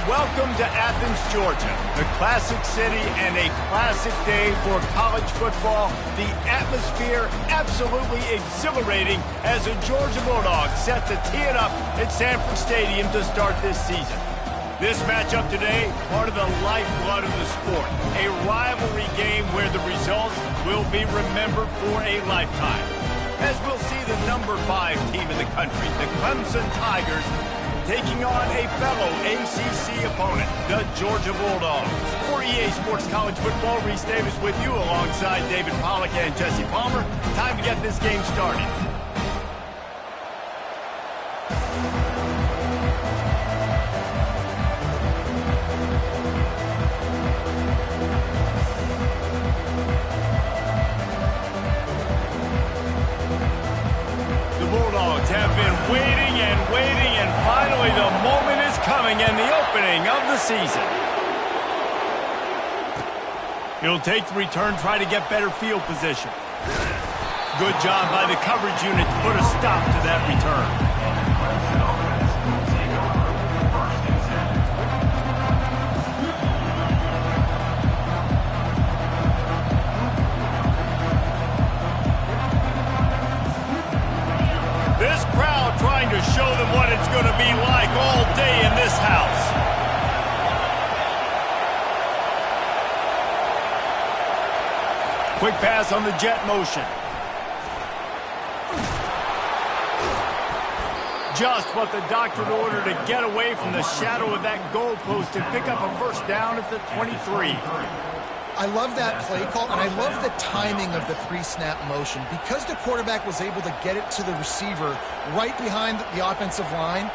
welcome to Athens, Georgia, the classic city and a classic day for college football. The atmosphere absolutely exhilarating as the Georgia Bulldogs set to tee it up at Sanford Stadium to start this season. This matchup today, part of the lifeblood of the sport, a rivalry game where the results will be remembered for a lifetime. As we'll see the number 5 team in the country, the Clemson Tigers, taking on a fellow ACC opponent, the Georgia Bulldogs. For EA Sports College Football, Reese Davis with you alongside David Pollack and Jesse Palmer. Time to get this game started. Have been waiting and finally the moment is coming and the opening of the season. He'll take the return, try to get better field position. Good job by the coverage unit to put a stop to that return. This crowd trying to show them what it's going to be like all day in this house. Quick pass on the jet motion. Just what the doctor ordered to get away from the shadow of that goalpost and pick up a first down at the 23. I love that play call, and I love the timing of the pre-snap motion. Because the quarterback was able to get it to the receiver right behind the offensive line,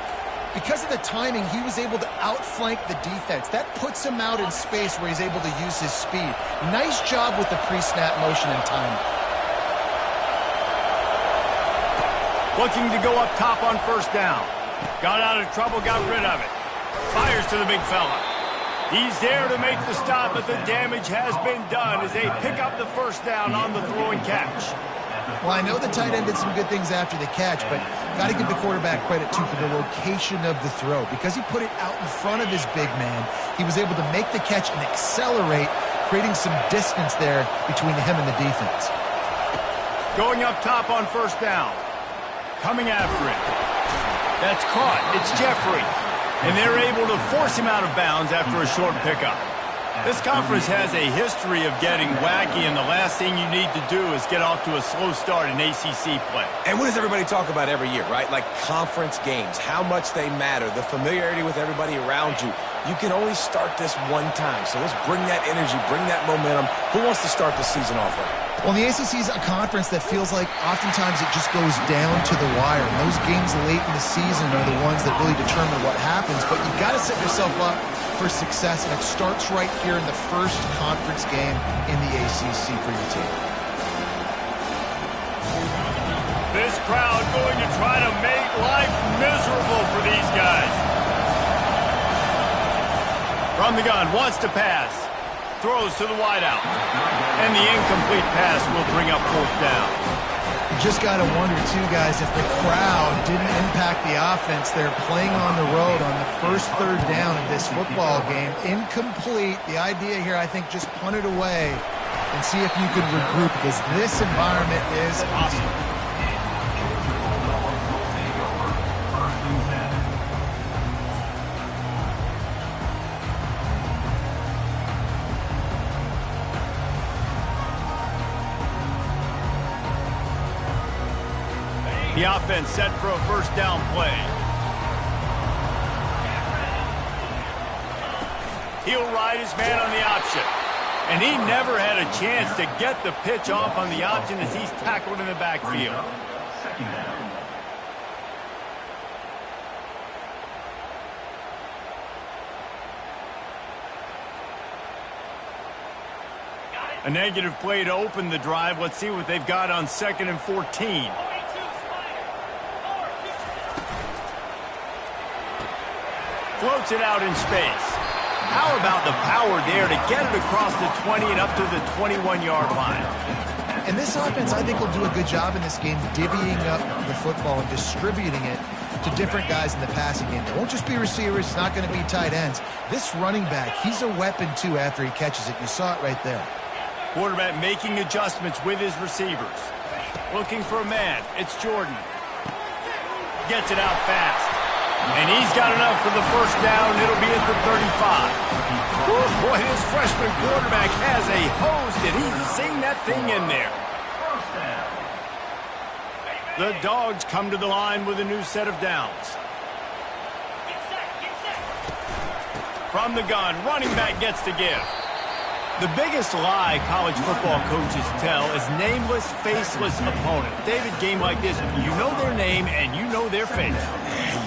because of the timing, he was able to outflank the defense. That puts him out in space where he's able to use his speed. Nice job with the pre-snap motion and timing. Looking to go up top on first down. Got out of trouble, got rid of it. Fires to the big fella. He's there to make the stop, but the damage has been done as they pick up the first down on the throw and catch. Well, I know the tight end did some good things after the catch, but got to give the quarterback credit, too, for the location of the throw. Because he put it out in front of his big man, he was able to make the catch and accelerate, creating some distance there between him and the defense. Going up top on first down. Coming after it. That's caught. It's Jeffrey. And they're able to force him out of bounds after a short pickup. This conference has a history of getting wacky, and the last thing you need to do is get off to a slow start in ACC play. And what does everybody talk about every year, right? Like conference games, how much they matter, the familiarity with everybody around you. You can only start this one time, so let's bring that energy, bring that momentum. Who wants to start the season off right? Well, the ACC is a conference that feels like oftentimes it just goes down to the wire. And those games late in the season are the ones that really determine what happens. But you've got to set yourself up for success, and it starts right here in the first conference game in the ACC for your team. This crowd going to try to make life miserable for these guys. From the gun, wants to pass. Throws to the wideout. And the incomplete pass will bring up fourth down. You just got to wonder, too, guys, if the crowd didn't impact the offense. They're playing on the road on the first third down of this football game. Incomplete. The idea here, I think, just punt it away and see if you can regroup, because this environment is awesome. The offense set for a first down play. He'll ride his man on the option. And he never had a chance to get the pitch off on the option as he's tackled in the backfield. A negative play to open the drive. Let's see what they've got on 2nd and 14. Floats it out in space. How about the power there to get it across the 20 and up to the 21-yard line? And this offense, I think, will do a good job in this game divvying up the football and distributing it to different guys in the passing game. It won't just be receivers. It's not going to be tight ends. This running back, he's a weapon, too, after he catches it. You saw it right there. Quarterback making adjustments with his receivers. Looking for a man. It's Jordan. Gets it out fast. And he's got enough for the first down. It'll be at the 35. Woo, boy, this freshman quarterback has a hose. Did he sing that thing in there? The Dogs come to the line with a new set of downs. From the gun, running back gets to give. The biggest lie college football coaches tell is nameless, faceless opponent. David, game like this, you know their name and you know their face.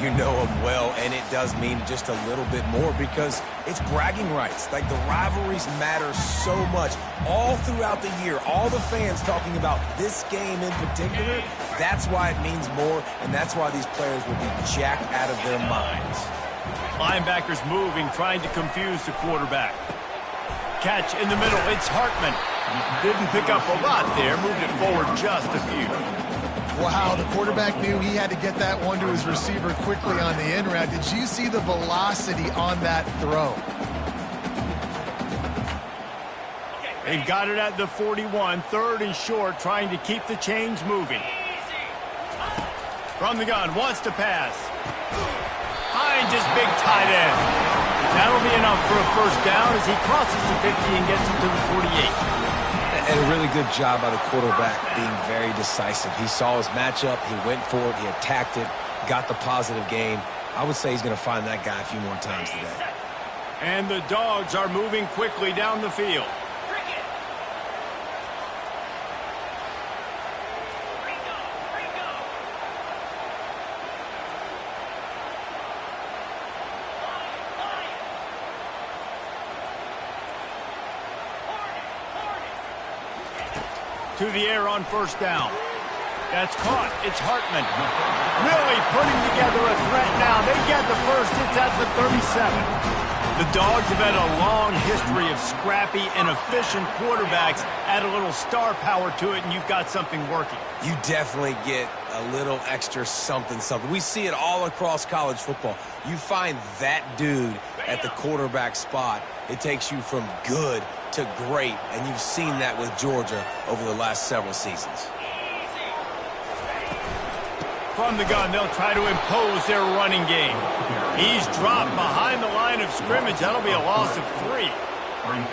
You know them well, and it does mean just a little bit more because it's bragging rights. Like, the rivalries matter so much all throughout the year. All the fans talking about this game in particular, that's why it means more, and that's why these players will be jacked out of their minds. Linebackers moving, trying to confuse the quarterback. Catch in the middle. It's Hartman. Didn't pick up a lot there. Moved it forward just a few. Wow, the quarterback knew he had to get that one to his receiver quickly on the in route. Did you see the velocity on that throw? They've got it at the 41. Third and short, trying to keep the chains moving. From the gun, wants to pass. Finds his big tight end. That'll be enough for a first down as he crosses the 50 and gets it to the 48. And a really good job by the quarterback being very decisive. He saw his matchup, he went for it, he attacked it, got the positive gain. I would say he's going to find that guy a few more times today. And the Dogs are moving quickly down the field. To the air on first down. That's caught. It's Hartman. Really putting together a threat now. They get the first. It's at the 37. The Dogs have had a long history of scrappy and efficient quarterbacks. Add a little star power to it, and you've got something working. You definitely get a little extra something. We see it all across college football. You find that dude at the quarterback spot, it takes you from good to great, and you've seen that with Georgia over the last several seasons. From the gun, they'll try to impose their running game. He's dropped behind the line of scrimmage. That'll be a loss of 3.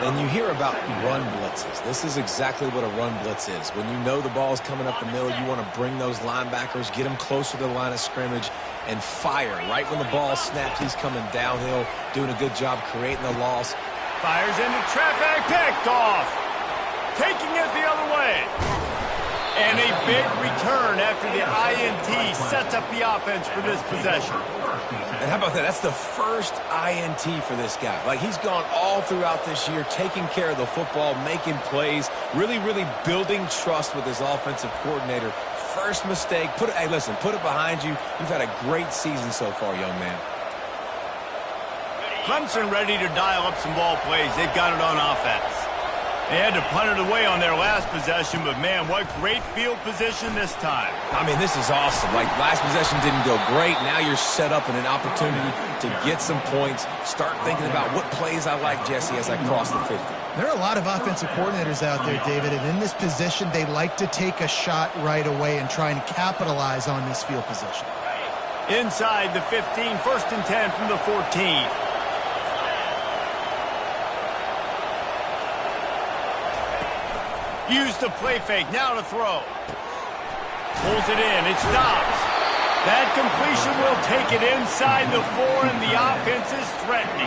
And you hear about run blitzes. This is exactly what a run blitz is. When you know the ball's coming up the middle, you want to bring those linebackers, get them closer to the line of scrimmage, and fire. Right when the ball snaps, he's coming downhill, doing a good job creating the loss. Fires into traffic, picked off. Taking it the other way. And a big return after the INT sets up the offense for this possession. And how about that? That's the first INT for this guy. Like, he's gone all throughout this year, taking care of the football, making plays, really, really building trust with his offensive coordinator. First mistake, hey, listen, put it behind you. You've had a great season so far, young man. Clemson ready to dial up some ball plays. They've got it on offense. They had to punt it away on their last possession, but, man, what great field position this time. I mean, this is awesome. Like, last possession didn't go great. Now you're set up in an opportunity to get some points. Start thinking about what plays I like, Jesse, as I cross the 50. There are a lot of offensive coordinators out there, David, and in this position, they like to take a shot right away and try and capitalize on this field position. Inside the 15, first and 10 from the 14. Use the play fake, now to throw. Pulls it in, it stops. That completion will take it inside the 4, and the offense is threatening.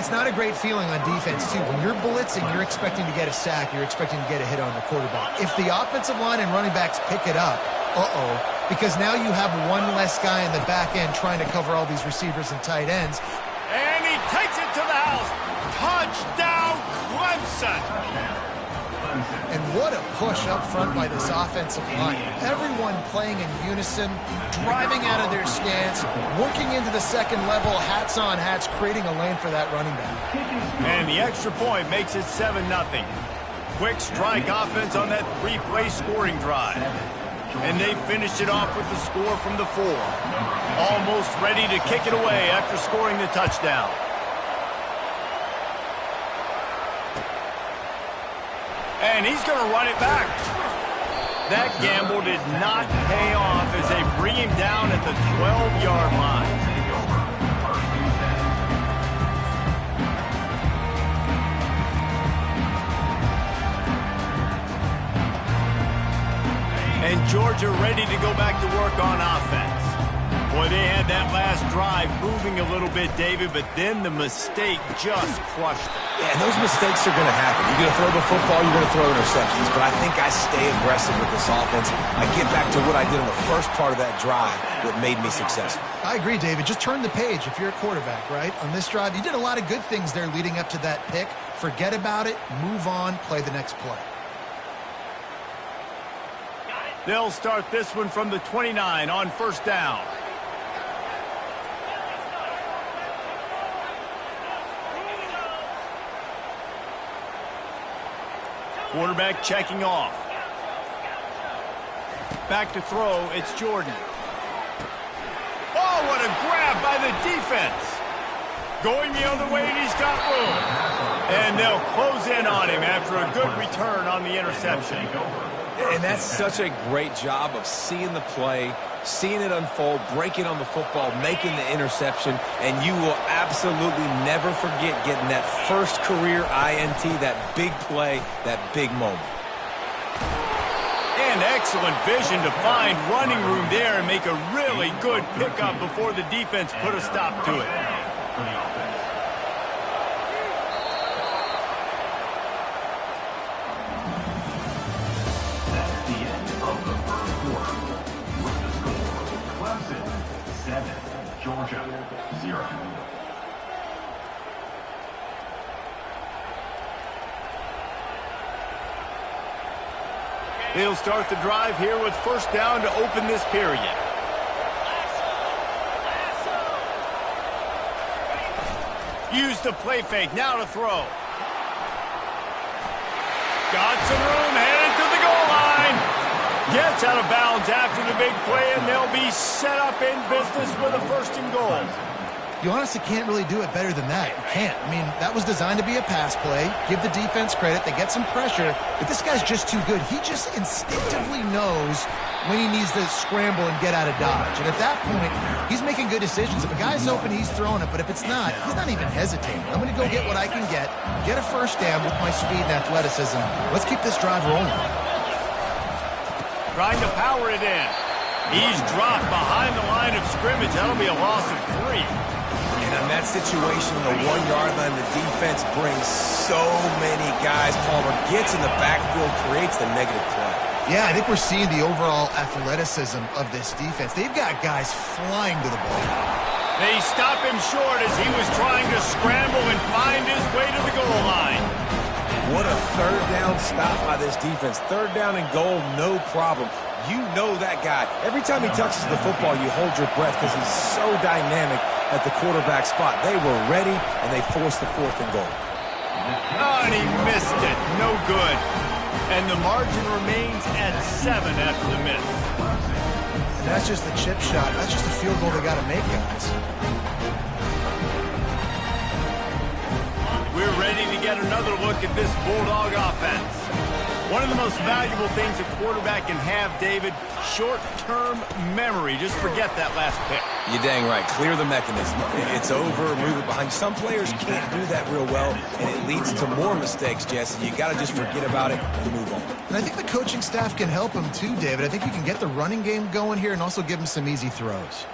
It's not a great feeling on defense, too. When you're blitzing, you're expecting to get a sack. You're expecting to get a hit on the quarterback. If the offensive line and running backs pick it up, because now you have one less guy in the back end trying to cover all these receivers and tight ends. And he takes it to the house. Touchdown, Clemson. And what a push up front by this offensive line. Everyone playing in unison, driving out of their stance, working into the second level, hats on hats, creating a lane for that running back. And the extra point makes it 7-0. Quick strike offense on that 3-play scoring drive. And they finished it off with the score from the 4. Almost ready to kick it away after scoring the touchdown. And he's going to run it back. That gamble did not pay off as they bring him down at the 12-yard line. And Georgia ready to go back to work on offense. Boy, they had that last drive moving a little bit, David, but then the mistake just crushed them. Yeah, and those mistakes are going to happen. You're going to throw the football, you're going to throw interceptions. But I think I stay aggressive with this offense. I get back to what I did in the first part of that drive that made me successful. I agree, David. Just turn the page if you're a quarterback, right? On this drive, you did a lot of good things there leading up to that pick. Forget about it, move on, play the next play. They'll start this one from the 29 on first down. Quarterback checking off. Back to throw, it's Jordan. Oh, what a grab by the defense. Going the other way, and he's got room. And they'll close in on him after a good return on the interception. And that's such a great job of seeing the play, seeing it unfold, breaking on the football, making the interception, and you will absolutely never forget getting that first career INT, that big play, that big moment. And excellent vision to find running room there and make a really good pickup before the defense put a stop to it. Georgia, 0. They'll start the drive here with first down to open this period. Use the play fake, now to throw. Got some room, headed to the goal line. Gets out of bounds after the big play, and they'll be set up in business with a first and goal. You honestly can't really do it better than that. You can't. I mean, that was designed to be a pass play. Give the defense credit. They get some pressure, but this guy's just too good. He just instinctively knows when he needs to scramble and get out of dodge. And at that point, he's making good decisions. If a guy's open, he's throwing it. But if it's not, he's not even hesitating. I'm going to go get what I can get a first down with my speed and athleticism. Let's keep this drive rolling. Trying to power it in. He's dropped behind the line of scrimmage. That'll be a loss of 3. And in that situation, the 1-yard line, the defense brings so many guys. Palmer gets in the backfield, creates the negative play. Yeah, I think we're seeing the overall athleticism of this defense. They've got guys flying to the ball. They stop him short as he was trying to scramble and find his way to the goal line. What a third down stop by this defense. Third down and goal, no problem. You know that guy. Every time he touches the football, you hold your breath because he's so dynamic at the quarterback spot. They were ready, and they forced the fourth and goal. Oh, and he missed it. No good. And the margin remains at 7 after the miss. And that's just the chip shot. That's just a field goal they got to make, guys. We're ready to get another look at this Bulldog offense. One of the most valuable things a quarterback can have, David, short-term memory. Just forget that last pick. You're dang right. Clear the mechanism. It's over, move it behind. Some players can't do that real well, and it leads to more mistakes, Jesse. You got to just forget about it and move on. And I think the coaching staff can help him too, David. I think you can get the running game going here and also give him some easy throws.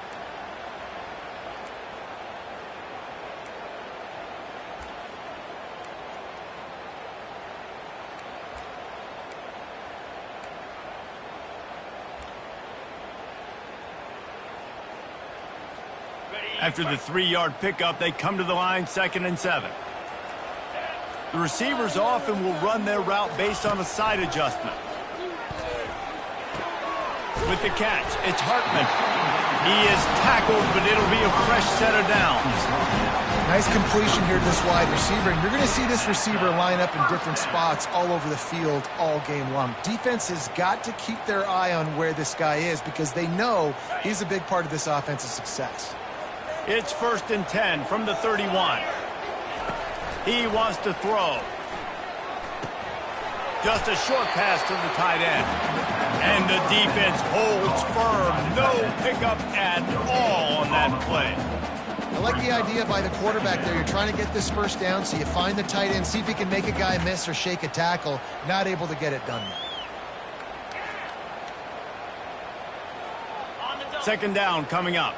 After the 3-yard pickup, they come to the line 2nd and 7. The receivers often will run their route based on a side adjustment. With the catch, it's Hartman. He is tackled, but it'll be a fresh set of downs. Nice completion here to this wide receiver, and you're going to see this receiver line up in different spots all over the field all game long. Defense has got to keep their eye on where this guy is because they know he's a big part of this offense's success. It's 1st and 10 from the 31. He wants to throw. Just a short pass to the tight end. And the defense holds firm. No pickup at all on that play. I like the idea by the quarterback there. You're trying to get this first down, so you find the tight end, see if he can make a guy miss or shake a tackle. Not able to get it done. 2nd down coming up.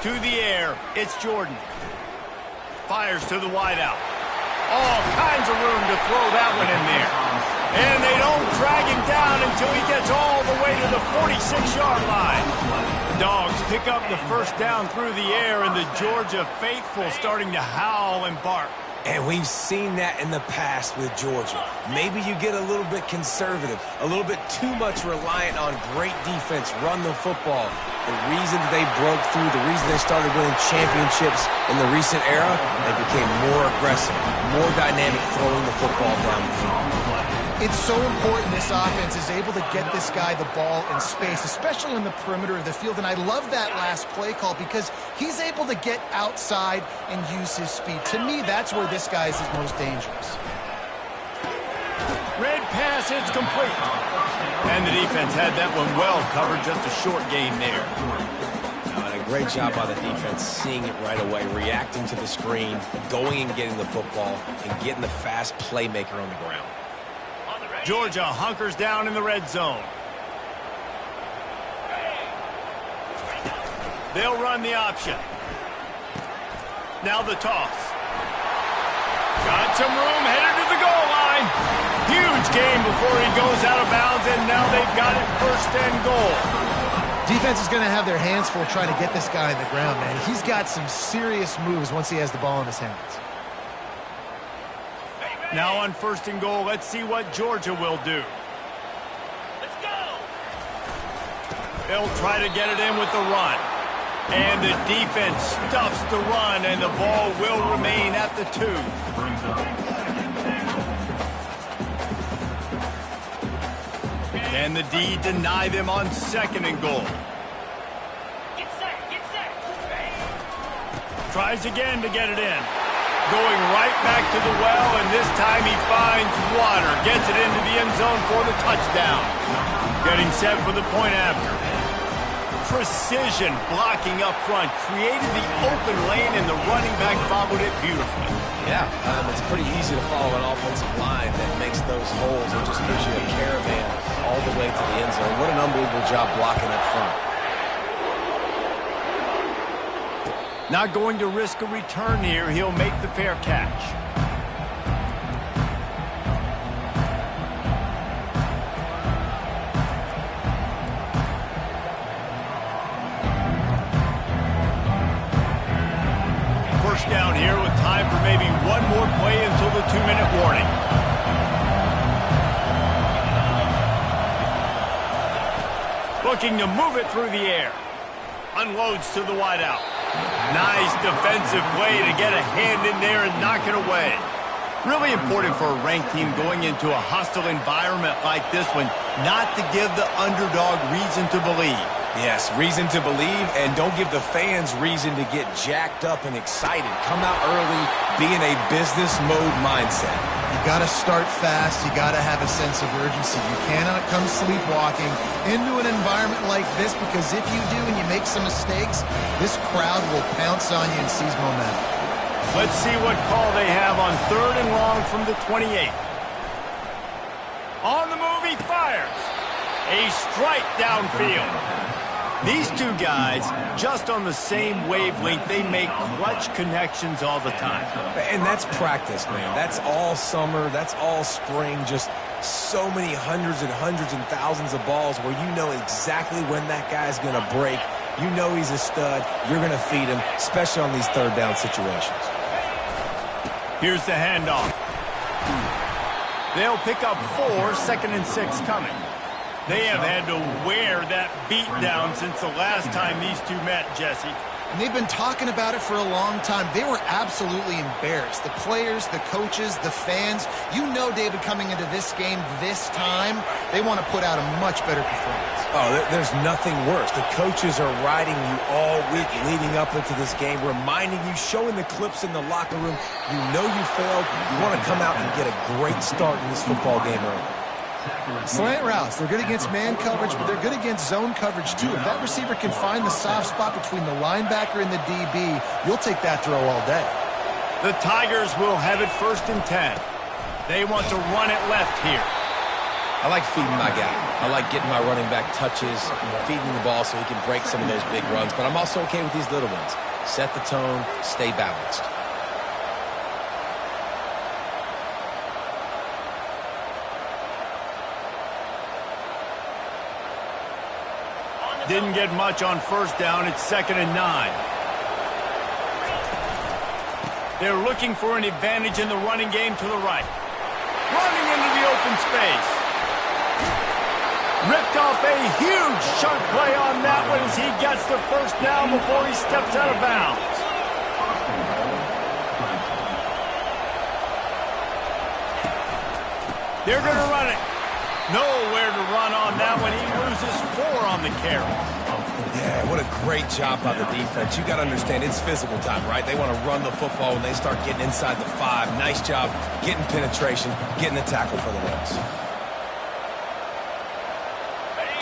To the air, it's Jordan. Fires to the wideout. All kinds of room to throw that one in there. And they don't drag him down until he gets all the way to the 46-yard line. The Dogs pick up the first down through the air, and the Georgia faithful starting to howl and bark. And we've seen that in the past with Georgia. Maybe you get a little bit conservative, a little bit too much reliant on great defense, run the football. The reason they broke through, the reason they started winning championships in the recent era, they became more aggressive, more dynamic throwing the football down the field. It's so important this offense is able to get this guy the ball in space, especially on the perimeter of the field. And I love that last play call because he's able to get outside and use his speed. To me, that's where this guy is his most dangerous. Red pass, it's complete. And the defense had that one well covered, just a short gain there. A great job by the defense, seeing it right away, reacting to the screen, going and getting the football, and getting the fast playmaker on the ground. Georgia hunkers down in the red zone. They'll run the option. Now the toss. Got some room, headed to the goal line. Huge game before he goes out of bounds, and now they've got it 1st and goal. Defense is going to have their hands full trying to get this guy in the ground, man. He's got some serious moves once he has the ball in his hands. Now on 1st and goal, let's see what Georgia will do. Let's go! They'll try to get it in with the run. And the defense stuffs the run, and the ball will remain at the 2. And the D deny them on 2nd and goal. Get set, get set. Tries again to get it in. Going right back to the well, and this time he finds water. Gets it into the end zone for the touchdown. Getting set for the point after. Precision blocking up front. Created the open lane, and the running back followed it beautifully. Yeah, it's pretty easy to follow an offensive line that makes those holes and just gives you a caravan all the way to the end zone. What an unbelievable job blocking up front. Not going to risk a return here. He'll make the fair catch. First down here with time for maybe one more play until the 2-minute warning. Looking to move it through the air. Unloads to the wideout. Nice defensive play to get a hand in there and knock it away. Really important for a ranked team going into a hostile environment like this one, not to give the underdog reason to believe. Yes, reason to believe, and don't give the fans reason to get jacked up and excited. Come out early, be in a business mode mindset. You got to start fast. You got to have a sense of urgency. You cannot come sleepwalking into an environment like this, because if you do and you make some mistakes, this crowd will pounce on you and seize momentum. Let's see what call they have on 3rd and long from the 28. On the move, he fires. A strike downfield. These two guys, just on the same wavelength, they make clutch connections all the time. And that's practice, man. That's all summer. That's all spring. Just so many hundreds and thousands of balls where you know exactly when that guy's going to break. You know he's a stud. You're going to feed him, especially on these 3rd down situations. Here's the handoff. They'll pick up 4, 2nd and 6 coming. They have had to wear that beat down since the last time these two met, Jesse. And they've been talking about it for a long time. They were absolutely embarrassed. The players, the coaches, the fans. You know, David, coming into this game this time, they want to put out a much better performance. Oh, there's nothing worse. The coaches are riding you all week leading up into this game, reminding you, showing the clips in the locker room. You know you failed. You want to come out and get a great start in this football game early. Slant routes, they're good against man coverage, but they're good against zone coverage too. If that receiver can find the soft spot between the linebacker and the DB, you'll take that throw all day. The Tigers will have it 1st and 10. They want to run it left here. I like feeding my guy. I like getting my running back touches, feeding the ball so he can break some of those big runs, but I'm also okay with these little ones. Set the tone, stay balanced. Didn't get much on 1st down. It's 2nd and 9. They're looking for an advantage in the running game to the right. Running into the open space. Ripped off a huge chunk play on that one as he gets the 1st down before he steps out of bounds. They're going to run it. Nowhere to run on that one. He loses 4 on the carry. Yeah, what a great job by the defense. You got to understand, it's physical time, right? They want to run the football when they start getting inside the 5. Nice job getting penetration, getting the tackle for the loss.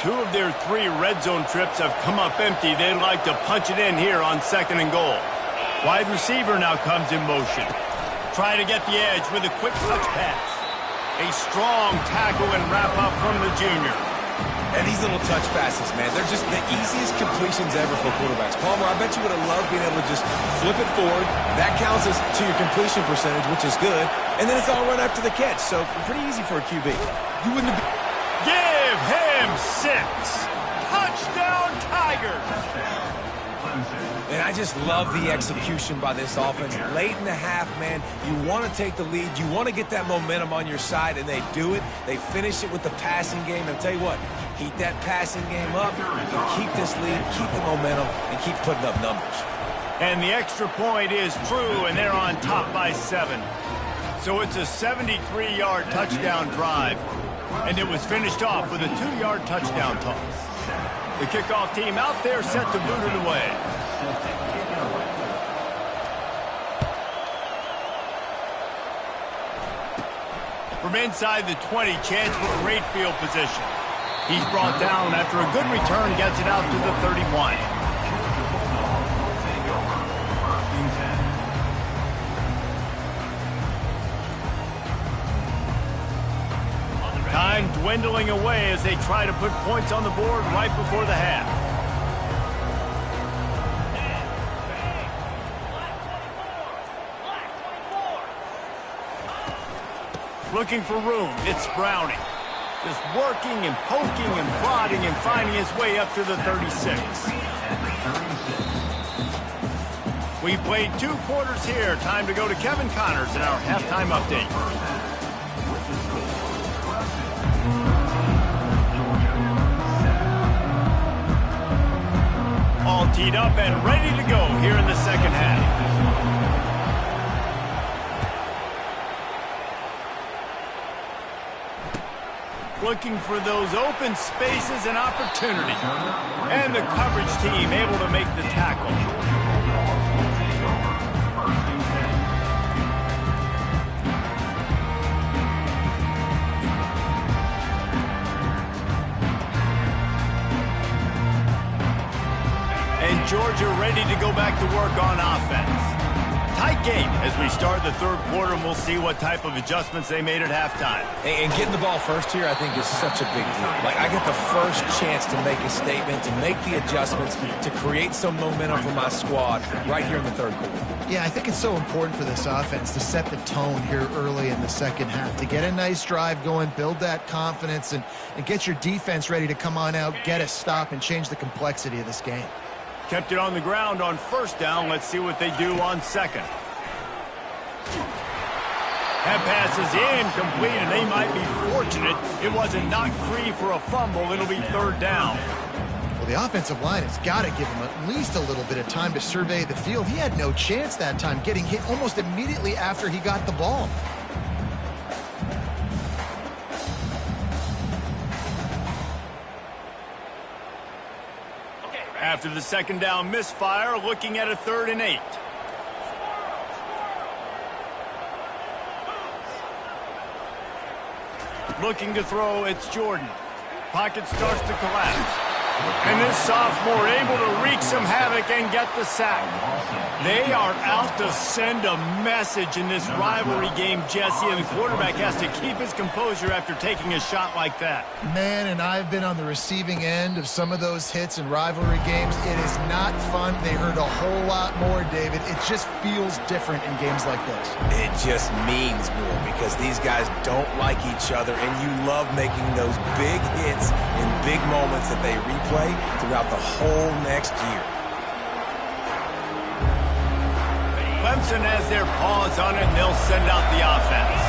2 of their 3 red zone trips have come up empty. They'd like to punch it in here on 2nd and goal. Wide receiver now comes in motion. Try to get the edge with a quick touch pass. A strong tackle and wrap-up from the junior. And these little touch passes, man, they're just the easiest completions ever for quarterbacks. Palmer, I bet you would have loved being able to just flip it forward. That counts as to your completion percentage, which is good. And then it's all run after the catch, so pretty easy for a QB. You wouldn't have... Give him 6. Touchdown, Tigers. And I just love the execution by this offense. Late in the half, man, you want to take the lead. You want to get that momentum on your side, and they do it. They finish it with the passing game. And I'll tell you what, heat that passing game up, keep this lead, keep the momentum, and keep putting up numbers. And the extra point is true, and they're on top by 7. So it's a 73-yard touchdown drive, and it was finished off with a 2-yard touchdown toss. The kickoff team out there set to boot it away. From inside the 20, chance for great field position. He's brought down after a good return, gets it out to the 31. Time dwindling away as they try to put points on the board right before the half. Looking for room, it's Browning. Just working and poking and prodding and finding his way up to the 36. We played 2 quarters here. Time to go to Kevin Connors in our halftime update. All teed up and ready to go here in the second half. Looking for those open spaces and opportunity. And the coverage team able to make the tackle. And Georgia ready to go back to work on offense. Tight game as we start the 3rd quarter, and we'll see what type of adjustments they made at halftime. And getting the ball first here, I think, is such a big deal. Like, I get the first chance to make a statement, to make the adjustments, to create some momentum for my squad right here in the 3rd quarter. Yeah, I think it's so important for this offense to set the tone here early in the second half, to get a nice drive going, build that confidence, and get your defense ready to come on out, get a stop, and change the complexity of this game. Kept it on the ground on 1st down. Let's see what they do on 2nd. That pass is incomplete, and they might be fortunate it wasn't knocked free for a fumble. It'll be third down. Well, the offensive line has got to give him at least a little bit of time to survey the field. He had no chance that time, getting hit almost immediately after he got the ball. After the second down misfire, looking at a 3rd and 8. Looking to throw, it's Jordan. Pocket starts to collapse. And this sophomore able to wreak some havoc and get the sack. They are out to send a message in this rivalry game, Jesse, and the quarterback has to keep his composure after taking a shot like that. Man, and I've been on the receiving end of some of those hits in rivalry games. It is not fun. They hurt a whole lot more, David. It just feels different in games like this. It just means more because these guys don't like each other, and you love making those big hits in big moments that they replay throughout the whole next year. Clemson has their paws on it, and they'll send out the offense.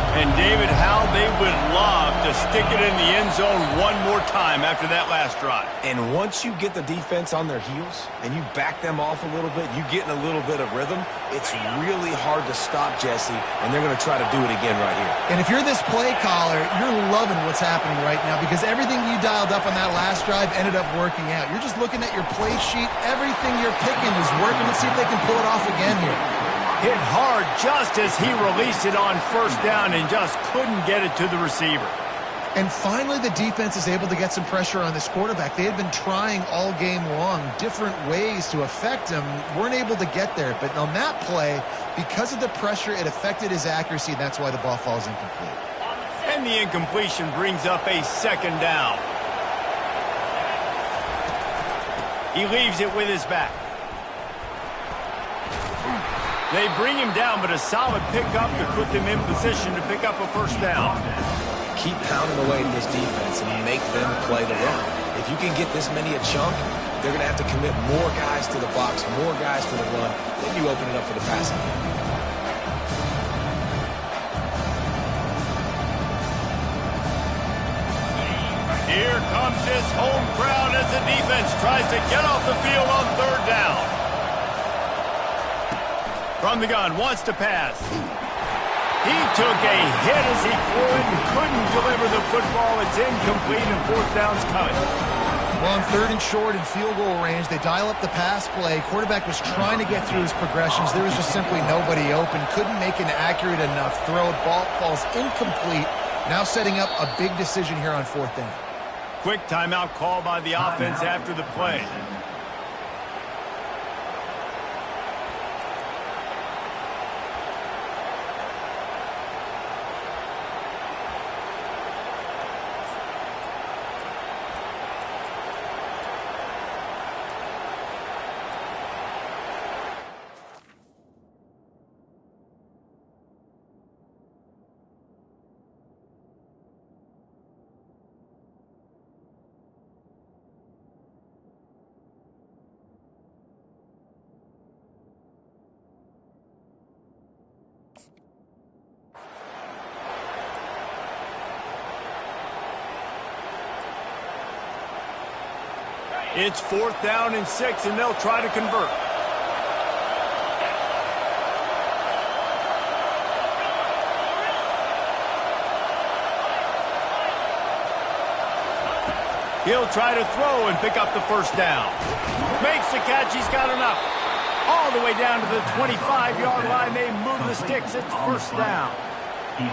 And, David, how they would love to stick it in the end zone one more time after that last drive. And once you get the defense on their heels and you back them off a little bit, you get in a little bit of rhythm, it's really hard to stop, Jesse, and they're going to try to do it again right here. And if you're this play caller, you're loving what's happening right now because everything you dialed up on that last drive ended up working out. You're just looking at your play sheet. Everything you're picking is working. Let's see if they can pull it off again here. Hit hard just as he released it on 1st down and just couldn't get it to the receiver. And finally, the defense is able to get some pressure on this quarterback. They had been trying all game long different ways to affect him, weren't able to get there. But on that play, because of the pressure, it affected his accuracy, and that's why the ball falls incomplete. And the incompletion brings up a 2nd down. He leaves it with his back. They bring him down, but a solid pickup to put them in position to pick up a 1st down. Keep pounding away at this defense and make them play the run. If you can get this many a chunk, they're going to have to commit more guys to the box, more guys to the run. Then you open it up for the passing game. Here comes his home crowd as the defense tries to get off the field on 3rd down. From the gun, wants to pass. He took a hit as he threw it and couldn't deliver the football. It's incomplete and 4th down's coming. Well, on 3rd and short in field goal range, they dial up the pass play. Quarterback was trying to get through his progressions. There was just simply nobody open. Couldn't make an accurate enough throw. Ball falls incomplete. Now setting up a big decision here on 4th down. Quick timeout call by the offense after the play. It's 4th down and 6, and they'll try to convert. He'll try to throw and pick up the 1st down. Makes the catch. He's got enough. All the way down to the 25-yard line. They move the sticks. It's 1st down.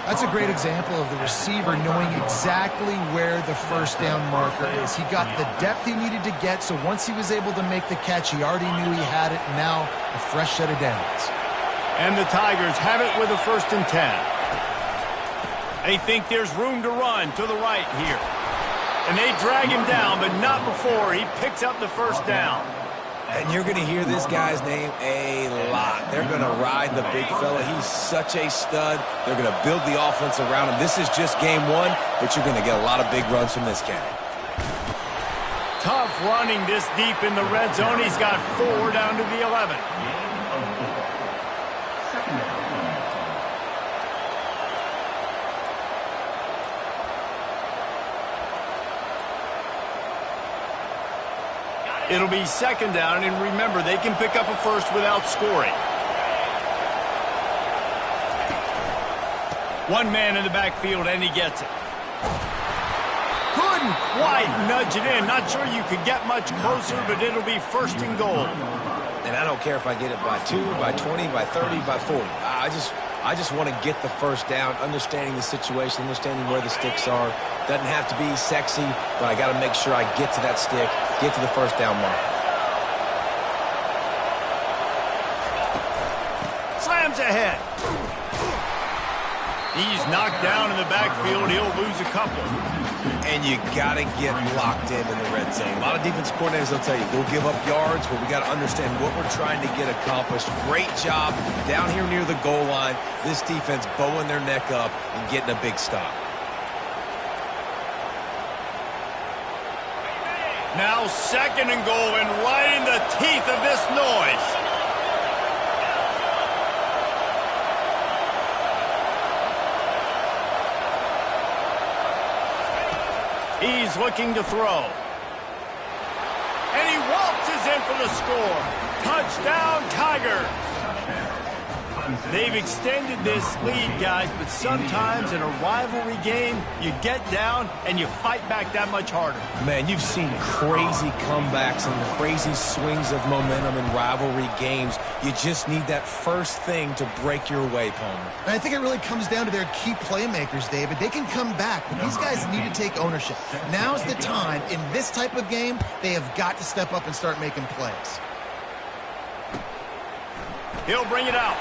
That's a great example of the receiver knowing exactly where the 1st down marker is. He got the depth he needed to get, so once he was able to make the catch, he already knew he had it, and now a fresh set of downs. And the Tigers have it with a 1st and 10. They think there's room to run to the right here. And they drag him down, but not before he picks up the 1st down. And you're going to hear this guy's name a lot. They're going to ride the big fella. He's such a stud. They're going to build the offense around him. This is just game 1, but you're going to get a lot of big runs from this guy. Tough running this deep in the red zone. He's got 4 down to the 11. It'll be second down, and remember, they can pick up a first without scoring. One man in the backfield, and he gets it. Couldn't quite nudge it in. Not sure you could get much closer, but it'll be first and goal. And I don't care if I get it by 2, by 20, by 30, by 40. I just want to get the first down, understanding the situation, understanding where the sticks are. Doesn't have to be sexy, but I got to make sure I get to that stick, get to the first down mark. Slams ahead. He's knocked down in the backfield. He'll lose a couple. And you got to get locked in the red zone. A lot of defense coordinators will tell you, they'll give up yards, but we got to understand what we're trying to get accomplished. Great job down here near the goal line. This defense bowing their neck up and getting a big stop. Now second and goal, and right in the teeth of this noise. He's looking to throw. And he waltzes in for the score. Touchdown, Tigers. They've extended this lead, guys, but sometimes in a rivalry game, you get down and you fight back that much harder. Man, you've seen crazy comebacks and crazy swings of momentum in rivalry games. You just need that first thing to break your way, Palmer. And I think it really comes down to their key playmakers, David. They can come back, but these guys need to take ownership. Now's the time. In this type of game, they have got to step up and start making plays. He'll bring it out.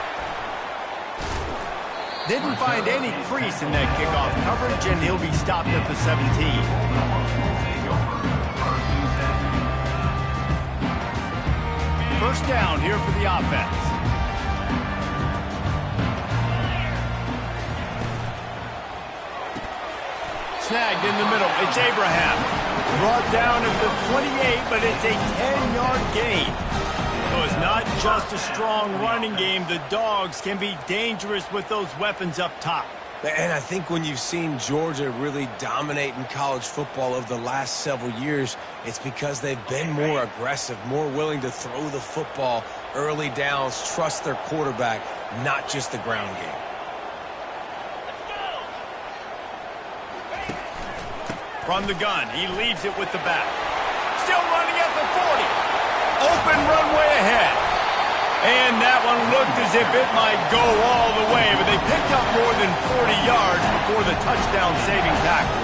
Didn't find any crease in that kickoff coverage, and he'll be stopped at the 17. First down here for the offense. Snagged in the middle. It's Abraham. Brought down at the 28, but it's a 10-yard gain. So it's not just a strong running game. The Dogs can be dangerous with those weapons up top. And I think when you've seen Georgia really dominate in college football over the last several years, it's because they've been more aggressive, more willing to throw the football, early downs, trust their quarterback, not just the ground game. From the gun, he leaves it with the back. Still running at the 40. Open runway ahead. And that one looked as if it might go all the way, but they picked up more than 40 yards before the touchdown-saving tackle.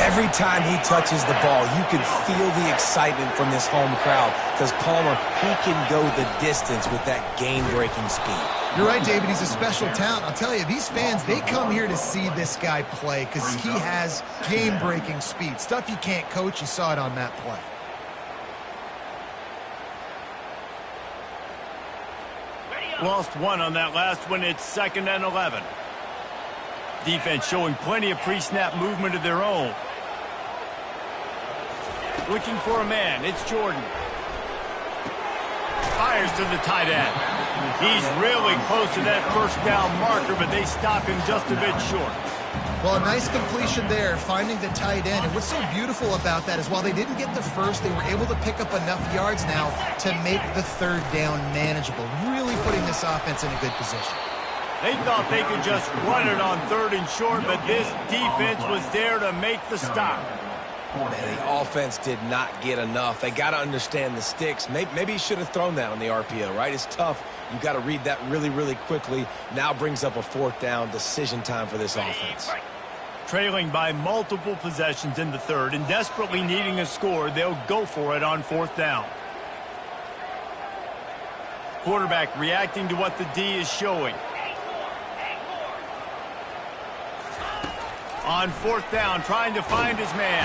Every time he touches the ball, you can feel the excitement from this home crowd because Palmer, he can go the distance with that game-breaking speed. You're right, David. He's a special talent. I'll tell you, these fans, they come here to see this guy play because he has game-breaking speed. Stuff you can't coach. You saw it on that play. Lost one on that last one. It's 2nd and 11. Defense showing plenty of pre-snap movement of their own. Looking for a man. It's Jordan. Fires to the tight end. He's really close to that first down marker, but they stop him just a bit short. Well, a nice completion there, finding the tight end. And what's so beautiful about that is while they didn't get the first, they were able to pick up enough yards now to make the third down manageable, really putting this offense in a good position. They thought they could just run it on 3rd and short, but this defense was there to make the stop. Man, the offense did not get enough. They got to understand the sticks. Maybe he should have thrown that on the RPO, right? It's tough. You got to read that really, really quickly. Now brings up a 4th down decision time for this offense. Trailing by multiple possessions in the 3rd and desperately needing a score, they'll go for it on 4th down. Quarterback reacting to what the D is showing. On 4th down, trying to find his man.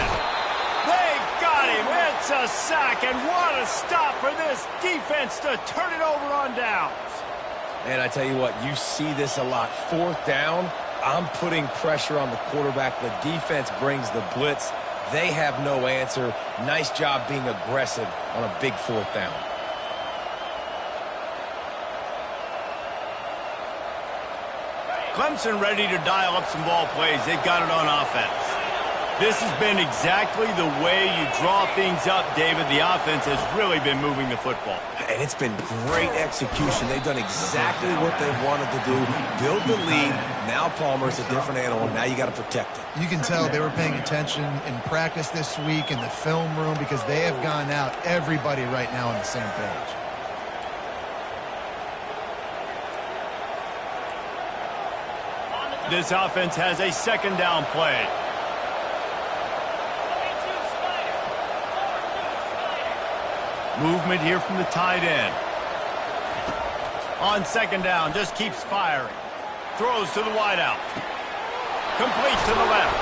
They got him. It's a sack, and what a stop for this defense to turn it over on downs. And I tell you what, you see this a lot. 4th down, I'm putting pressure on the quarterback. The defense brings the blitz. They have no answer. Nice job being aggressive on a big 4th down. Clemson ready to dial up some ball plays. They got it on offense. This has been exactly the way you draw things up, David. The offense has really been moving the football. And it's been great execution. They've done exactly what they wanted to do. Build the lead. Now Palmer's a different animal. Now you got to protect it. You can tell they were paying attention in practice this week in the film room because they have gone out, everybody right now on the same page. This offense has a second down play. Movement here from the tight end. On second down, just keeps firing. Throws to the wideout. Complete to the left.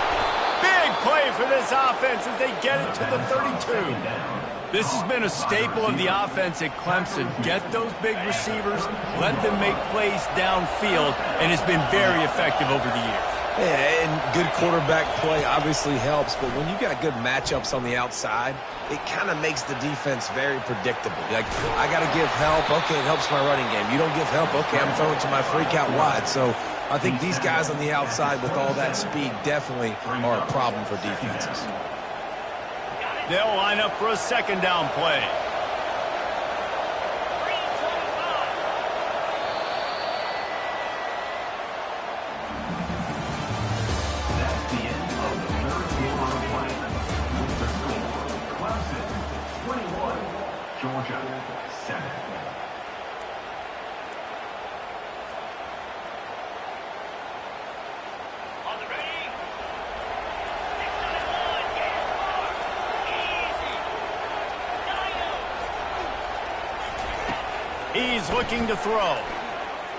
Big play for this offense as they get it to the 32. This has been a staple of the offense at Clemson. Get those big receivers, let them make plays downfield, and it's been very effective over the years. Yeah, and good quarterback play obviously helps, but when you got good matchups on the outside, it kind of makes the defense very predictable. Like, I got to give help. Okay, it helps my running game. You don't give help. Okay, I'm throwing to my freak out wide. So I think these guys on the outside with all that speed definitely are a problem for defenses. They'll line up for a second down play. That's the end of the third quarter of play. With the score, Clemson 21, Georgia 7. He's looking to throw.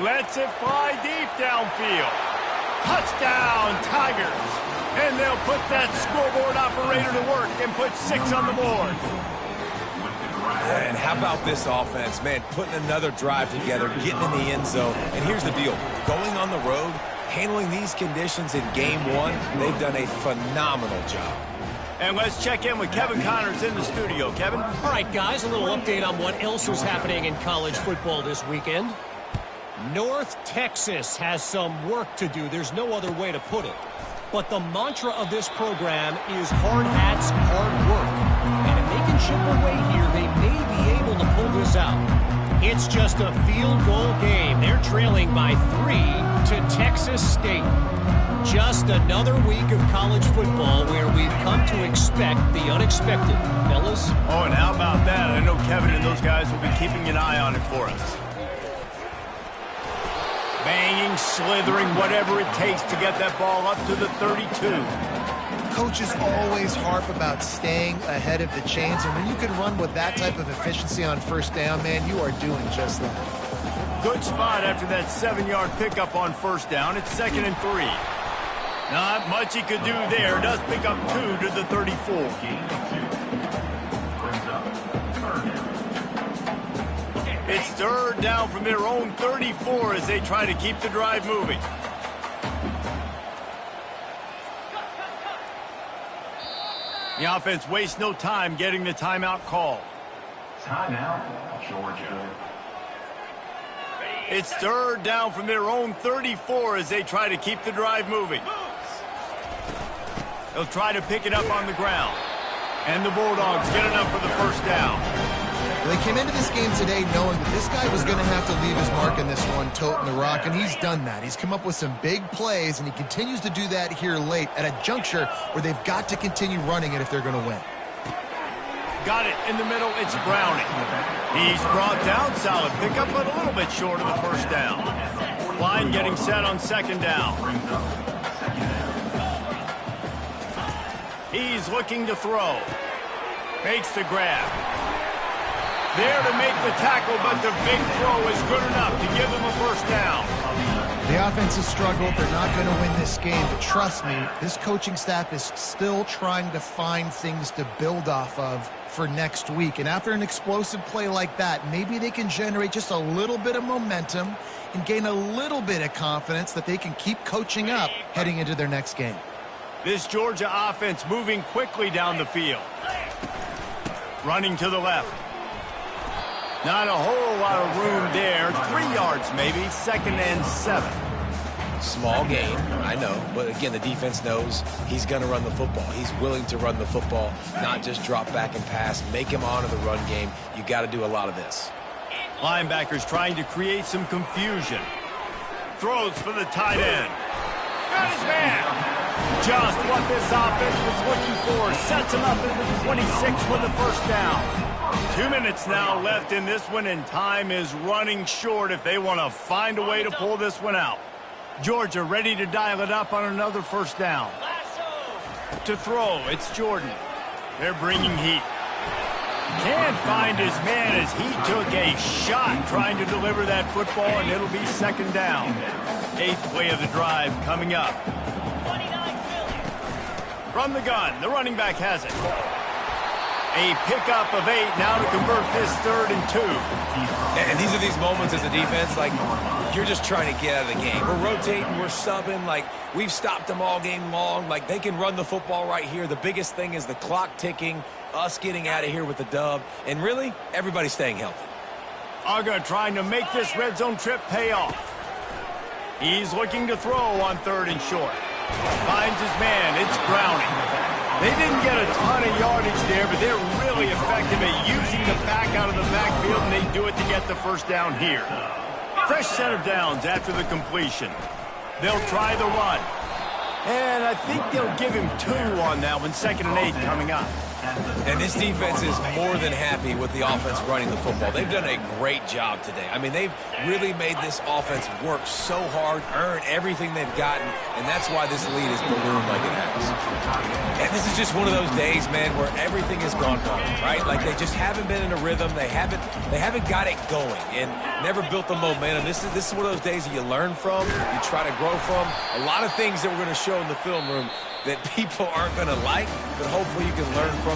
Lets it fly deep downfield. Touchdown, Tigers. And they'll put that scoreboard operator to work and put 6 on the board. And how about this offense, man, putting another drive together, getting in the end zone. And here's the deal. Going on the road, handling these conditions in game one, they've done a phenomenal job. And let's check in with Kevin Connors in the studio. Kevin? All right, guys, a little update on what else is happening in college football this weekend. North Texas has some work to do. There's no other way to put it. But the mantra of this program is hard hats, hard work. And if they can chip away here, they may be able to pull this out. It's just a field goal game. They're trailing by 3 to Texas State. Just another week of college football where we've come to expect the unexpected, fellas. Oh, and how about that? I know Kevin and those guys will be keeping an eye on it for us. Banging, slithering, whatever it takes to get that ball up to the 32. Coaches always harp about staying ahead of the chains, and when you can run with that type of efficiency on first down, man, you are doing just that. Good spot after that 7-yard pickup on first down. It's 2nd and 3. Not much he could do there. Does pick up 2 to the 34. It's 3rd down from their own 34 as they try to keep the drive moving. The offense wastes no time getting the timeout call. Timeout, Georgia. It's 3rd down from their own 34 as they try to keep the drive moving. They'll try to pick it up on the ground. And the Bulldogs get enough for the first down. Well, they came into this game today knowing that this guy was going to have to leave his mark in this one, toting the rock, and he's done that. He's come up with some big plays, and he continues to do that here late at a juncture where they've got to continue running it if they're going to win. Got it in the middle. It's Browning. He's brought down. Solid pickup, but a little bit short of the first down. Line getting set on 2nd down. He's looking to throw. Makes the grab. There to make the tackle, but the big throw is good enough to give them a first down. The offense has struggled. They're not going to win this game, but trust me, this coaching staff is still trying to find things to build off of for next week. And after an explosive play like that, maybe they can generate just a little bit of momentum and gain a little bit of confidence that they can keep coaching up heading into their next game. This Georgia offense moving quickly down the field. Running to the left. Not a whole lot of room there. 3 yards maybe. 2nd and 7. Small game, I know. But again, the defense knows he's going to run the football. He's willing to run the football, not just drop back and pass, make him honor the run game. You got to do a lot of this. Linebackers trying to create some confusion. Throws for the tight end. Got his man. Just what this offense was looking for. Sets him up at the 26 with the first down. 2 minutes now left in this one, and time is running short if they want to find a way to pull this one out. Georgia ready to dial it up on another first down. To throw, it's Jordan. They're bringing heat. Can't find his man as he took a shot trying to deliver that football, and it'll be second down. 8th play of the drive coming up. From the gun, the running back has it. A pickup of 8 now to convert this 3rd and 2. And these are these moments as a defense, like, you're just trying to get out of the game. We're rotating, we're subbing, like, we've stopped them all game long. Like, they can run the football right here. The biggest thing is the clock ticking, us getting out of here with the dub, and really, everybody staying healthy. Uga trying to make this red zone trip pay off. He's looking to throw on 3rd and short. Finds his man, it's Browning. They didn't get a ton of yardage there, but they're really effective at using the back out of the backfield, and they do it to get the first down here. Fresh set of downs after the completion. They'll try the run. And I think they'll give him 2 on that one. 2nd and 8 coming up. And this defense is more than happy with the offense running the football. They've done a great job today. I mean, they've really made this offense work so hard, earn everything they've gotten, and that's why this lead is ballooned like it has. And this is just one of those days, man, where everything has gone wrong, right? Like, they just haven't been in a rhythm. They haven't got it going and never built the momentum. This is one of those days that you learn from, you try to grow from. A lot of things that we're going to show in the film room that people aren't going to like, but hopefully you can learn from